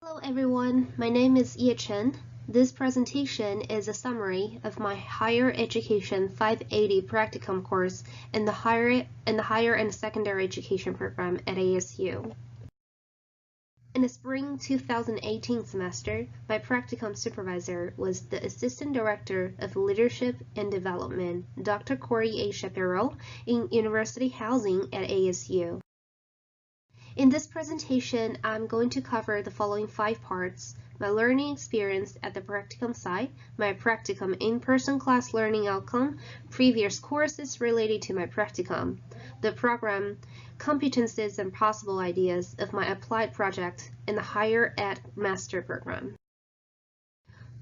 Hello everyone, my name is Ye Chen. This presentation is a summary of my Higher Education 580 Practicum course in the Higher and Secondary Education program at ASU. In the spring 2018 semester, my Practicum supervisor was the Assistant Director of Leadership and Development, Dr. Corey A. Shapiro, in University Housing at ASU. In this presentation, I'm going to cover the following 5 parts: my learning experience at the Practicum site, my Practicum in-person class learning outcome, previous courses related to my Practicum, the program, competencies and possible ideas of my applied project in the Higher Ed Master Program.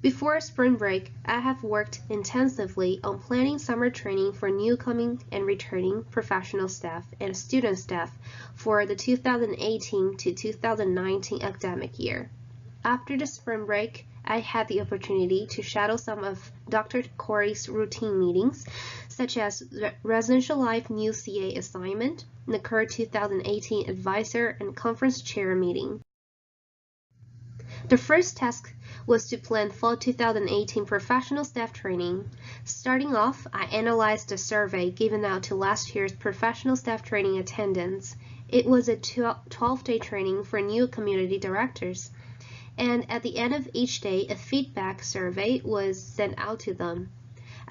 Before spring break, I have worked intensively on planning summer training for newcoming and returning professional staff and student staff for the 2018 to 2019 academic year. After the spring break, I had the opportunity to shadow some of Dr. Corey's routine meetings, such as the Residential Life New CA assignment, the NCUR 2018 Advisor and Conference Chair meeting. The first task was to plan fall 2018 professional staff training. Starting off, I analyzed the survey given out to last year's professional staff training attendance. It was a 12-day training for new community directors, and at the end of each day, a feedback survey was sent out to them.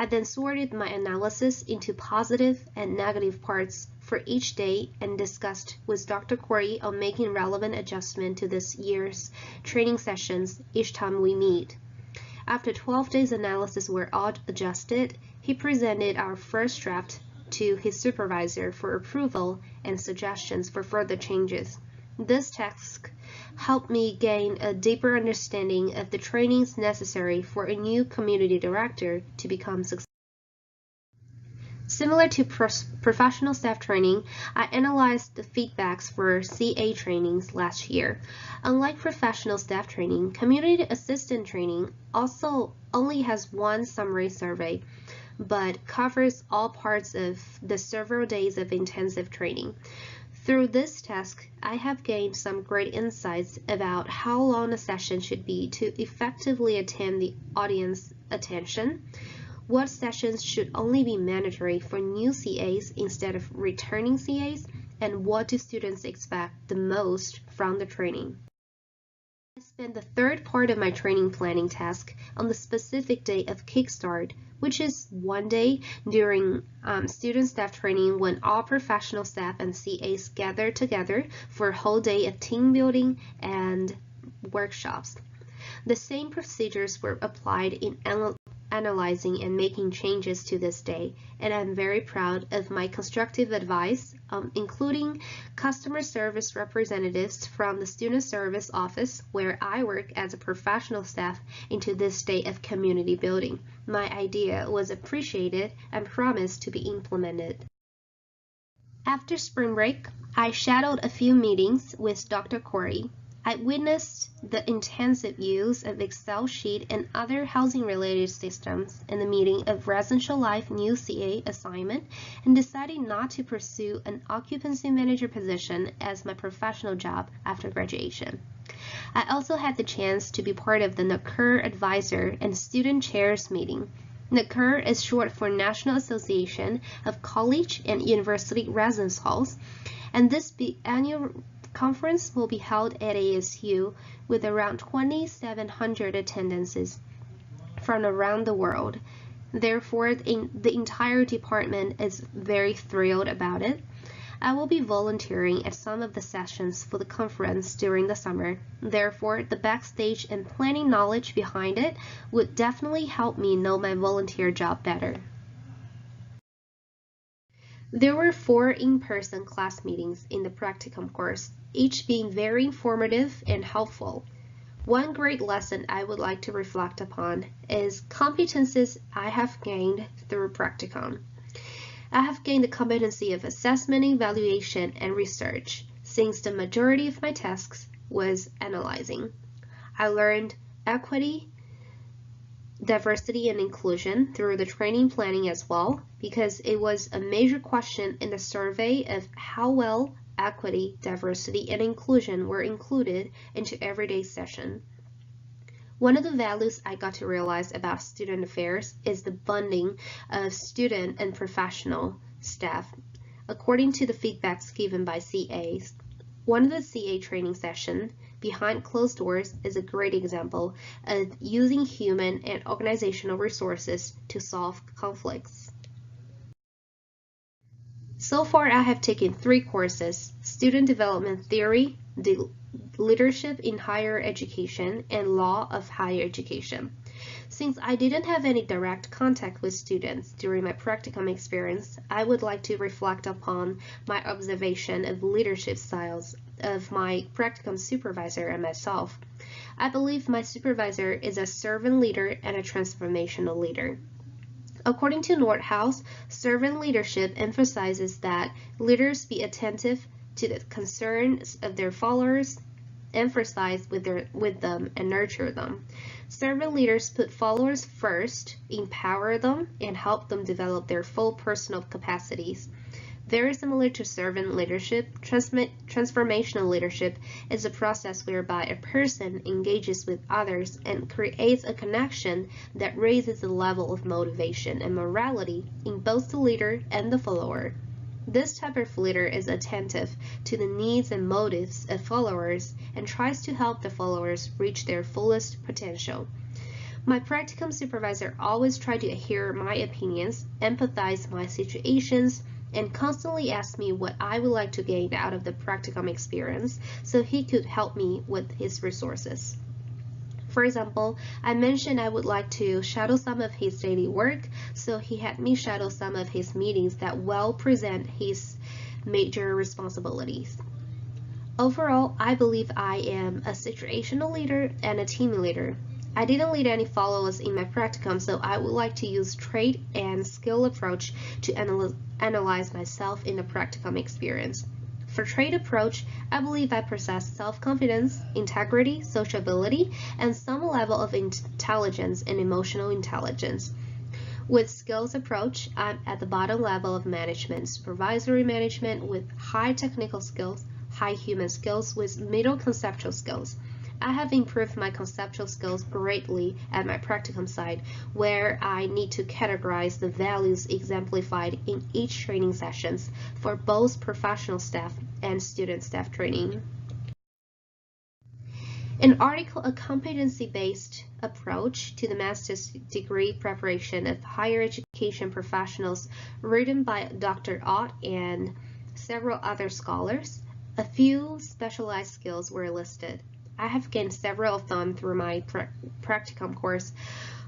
I then sorted my analysis into positive and negative parts for each day and discussed with Dr. Corey on making relevant adjustment to this year's training sessions each time we meet. After 12 days analysis were all adjusted, he presented our first draft to his supervisor for approval and suggestions for further changes. This task helped me gain a deeper understanding of the trainings necessary for a new community director to become successful. Similar to professional staff training, I analyzed the feedbacks for CA trainings last year. Unlike professional staff training, community assistant training also only has one summary survey, but covers all parts of the several days of intensive training. Through this task, I have gained some great insights about how long a session should be to effectively attend the audience attention, what sessions should only be mandatory for new CAs instead of returning CAs, and what do students expect the most from the training. I spent the third part of my training planning task on the specific day of Kickstart, which is one day during student staff training when all professional staff and CAs gather together for a whole day of team building and workshops. The same procedures were applied in analyzing and making changes to this day, and I'm very proud of my constructive advice, including customer service representatives from the student service office where I work as a professional staff into this day of community building. My idea was appreciated and promised to be implemented. After spring break, I shadowed a few meetings with Dr. Corey. I witnessed the intensive use of Excel sheet and other housing-related systems in the meeting of Residential Life New CA assignment and decided not to pursue an occupancy manager position as my professional job after graduation. I also had the chance to be part of the NCUR Advisor and Student Chairs meeting. NCUR is short for National Association of College and University Residence Halls, and this annual conference will be held at ASU with around 2,700 attendances from around the world. Therefore, the entire department is very thrilled about it. I will be volunteering at some of the sessions for the conference during the summer. Therefore, the backstage and planning knowledge behind it would definitely help me know my volunteer job better. There were 4 in-person class meetings in the Practicum course, each being very informative and helpful. One great lesson I would like to reflect upon is competencies I have gained through Practicum. I have gained the competency of assessment, evaluation, and research, since the majority of my tasks was analyzing. I learned equity, diversity and inclusion through the training planning as well, because it was a major question in the survey of how well equity, diversity, and inclusion were included into everyday session. One of the values I got to realize about student affairs is the bonding of student and professional staff. According to the feedbacks given by CAs, one of the CA training sessions behind closed doors is a great example of using human and organizational resources to solve conflicts. So far, I have taken 3 courses: Student Development Theory, Leadership in Higher Education, and Law of Higher Education. Since I didn't have any direct contact with students during my practicum experience, I would like to reflect upon my observation of leadership styles of my practicum supervisor and myself. I believe my supervisor is a servant leader and a transformational leader. According to Nordhaus, servant leadership emphasizes that leaders be attentive to the concerns of their followers, emphasize with them, and nurture them. Servant leaders put followers first, empower them, and help them develop their full personal capacities. Very similar to servant leadership, transformational leadership is a process whereby a person engages with others and creates a connection that raises the level of motivation and morality in both the leader and the follower. This type of leader is attentive to the needs and motives of followers and tries to help the followers reach their fullest potential. My practicum supervisor always tried to hear my opinions, empathize my situations, and constantly asked me what I would like to gain out of the practicum experience so he could help me with his resources. For example, I mentioned I would like to shadow some of his daily work, so he had me shadow some of his meetings that well present his major responsibilities. Overall, I believe I am a situational leader and a team leader. I didn't lead any followers in my practicum, so I would like to use trait and skill approach to analyze myself in the practicum experience. For trait approach, I believe I possess self-confidence, integrity, sociability, and some level of intelligence and emotional intelligence. With skills approach, I'm at the bottom level of management, supervisory management with high technical skills, high human skills with middle conceptual skills. I have improved my conceptual skills greatly at my practicum side, where I need to categorize the values exemplified in each training sessions for both professional staff and student staff training. An article, A Competency-Based Approach to the Master's Degree Preparation of Higher Education Professionals, written by Dr. Ott and several other scholars. A few specialized skills were listed. I have gained several of them through my practicum course.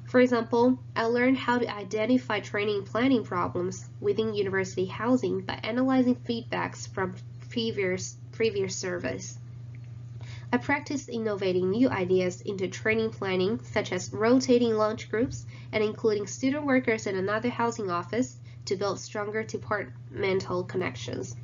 For example, I learned how to identify training planning problems within university housing by analyzing feedbacks from previous surveys. I practiced innovating new ideas into training planning, such as rotating lunch groups and including student workers in another housing office to build stronger departmental connections.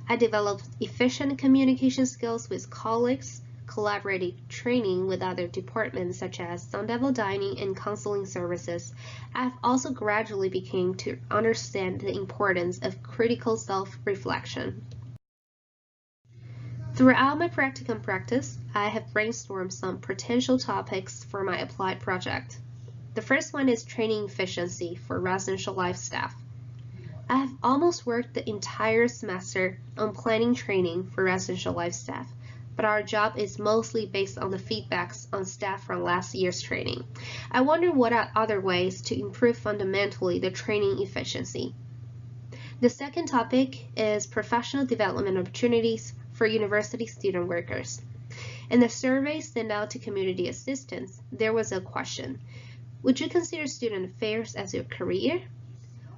I developed efficient communication skills with colleagues, collaborative training with other departments such as Sun Devil Dining and counseling services. I've also gradually become to understand the importance of critical self-reflection. Throughout my practicum practice, I have brainstormed some potential topics for my applied project. The first one is training efficiency for residential life staff. I have almost worked the entire semester on planning training for residential life staff, but our job is mostly based on the feedbacks on staff from last year's training. I wonder what are other ways to improve fundamentally the training efficiency. The second topic is professional development opportunities for university student workers. In the survey sent out to community assistants, there was a question: would you consider student affairs as your career?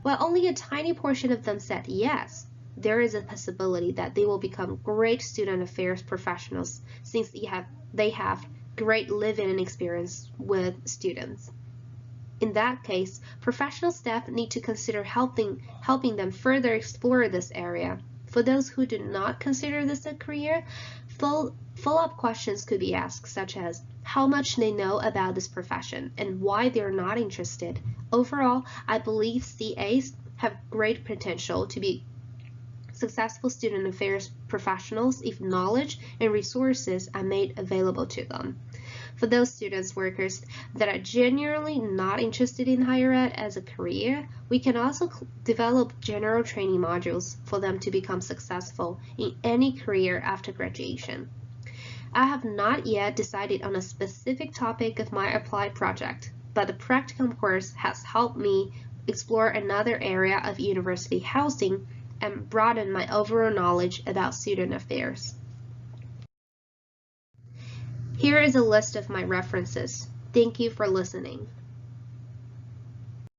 While only a tiny portion of them said yes, there is a possibility that they will become great student affairs professionals since they have great living experience with students. In that case, professional staff need to consider helping them further explore this area. For those who do not consider this a career, follow-up questions could be asked, such as how much they know about this profession and why they're not interested. Overall, I believe CAs have great potential to be successful student affairs professionals if knowledge and resources are made available to them. For those students workers that are genuinely not interested in higher ed as a career, we can also develop general training modules for them to become successful in any career after graduation. I have not yet decided on a specific topic of my applied project, but the Practicum course has helped me explore another area of university housing and broaden my overall knowledge about student affairs. Here is a list of my references. Thank you for listening.